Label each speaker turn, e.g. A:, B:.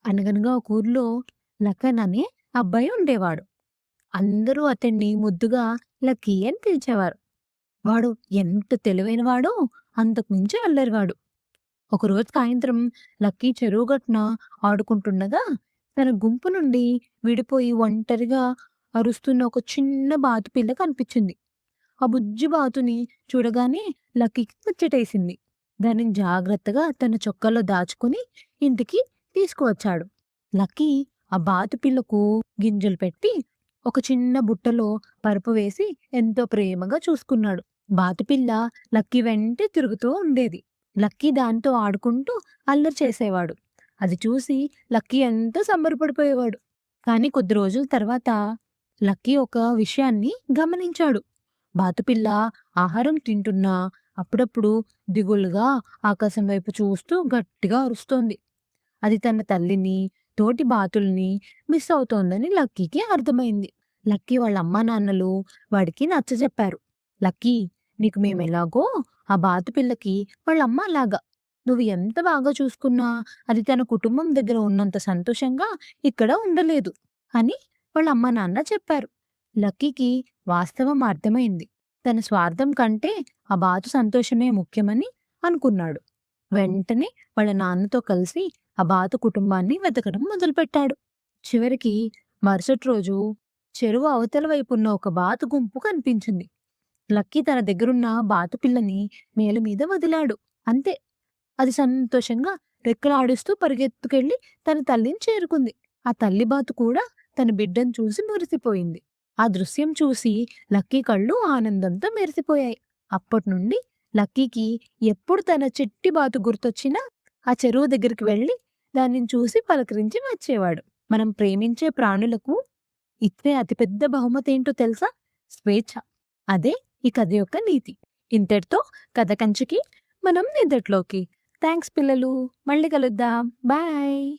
A: అనగనగా ఒక ఊర్లో లఖన్ అనే అబ్బాయి ఉండేవాడు. అందరూ అతన్ని ముద్దుగా లక్కీ అని పిలిచేవారు. వాడు ఎంత తెలివైనవాడో అంతకు మించి అల్లరివాడు. ఒకరోజు సాయంత్రం లక్కీ చెరువు గట్టున ఆడుకుంటుండగా తన గుంపు నుండి విడిపోయి ఒంటరిగా అరుస్తున్న ఒక చిన్న బాతుపిల్ల కనిపించింది. ఆ బుజ్జి బాతుని చూడగానే లక్కీకి ముచ్చటేసింది. దానిని జాగ్రత్తగా తన చొక్కాలో దాచుకుని ఇంటికి తీసుకువచ్చాడు. లక్కీ ఆ బాతుపిల్లకు గింజలు పెట్టి ఒక చిన్న బుట్టలో పరుపు వేసి ఎంతో ప్రేమగా చూసుకున్నాడు. బాతుపిల్ల లక్కీ వెంటే తిరుగుతూ ఉండేది. లక్కీ దాంతో ఆడుకుంటూ అల్లరి చేసేవాడు. అది చూసి లక్కీ ఎంతో సంబరపడిపోయేవాడు. కానీ కొద్ది రోజుల తర్వాత లక్కీ ఒక విషయాన్ని గమనించాడు. బాతుపిల్ల ఆహారం తింటున్నా అప్పుడప్పుడు దిగులుగా ఆకాశం వైపు చూస్తూ గట్టిగా అరుస్తోంది. అది తన తల్లిని, తోటి బాతుల్ని మిస్ అవుతోందని లక్కీకి అర్థమైంది. లక్కీ వాళ్ళ అమ్మానాన్నలు వాడికి నచ్చజెప్పారు. "లక్కీ, నీకు మేమెలాగో ఆ బాతుపిల్లకి వాళ్ళ అమ్మ అలాగా. నువ్వు ఎంత బాగా చూసుకున్నా అది తన కుటుంబం దగ్గర ఉన్నంత సంతోషంగా ఇక్కడ ఉండలేదు" అని వాళ్ళ అమ్మానాన్న చెప్పారు. లక్కీకి వాస్తవం అర్థమైంది. తన స్వార్థం కంటే ఆ బాతు సంతోషమే ముఖ్యమని అనుకున్నాడు. వెంటనే వాళ్ళ నాన్నతో కలిసి ఆ బాతు కుటుంబాన్ని వెతకడం మొదలుపెట్టాడు. చివరికి మరుసటి రోజు చెరువు అవతల వైపున్న ఒక బాతు గుంపు కనిపించింది. లక్కీ తన దగ్గరున్న బాతు పిల్లని మేల మీద వదిలాడు. అంతే, అది సంతోషంగా రెక్కలాడిస్తూ పరిగెత్తుకెళ్లి తన తల్లిని చేరుకుంది. ఆ తల్లి బాతు కూడా తన బిడ్డను చూసి మురిసిపోయింది. ఆ దృశ్యం చూసి లక్కీ కళ్ళు ఆనందంతో మెరిసిపోయాయి. అప్పట్నుండి లక్కీకి ఎప్పుడు తన చిట్టి బాతు గుర్తొచ్చినా ఆ చెరువు దగ్గరికి వెళ్లి దానిని చూసి పలకరించి వచ్చేవాడు. మనం ప్రేమించే ప్రాణులకు ఇచ్చే అతిపెద్ద బహుమతేంటో తెలుసా? స్వేచ్ఛ. అదే ఈ కథ యొక్క నీతి. ఇంతటితో కథ కంచికి, మనం నిద్దట్లోకి. థ్యాంక్స్ పిల్లలు. మళ్ళీ కలుద్దాం. బాయ్.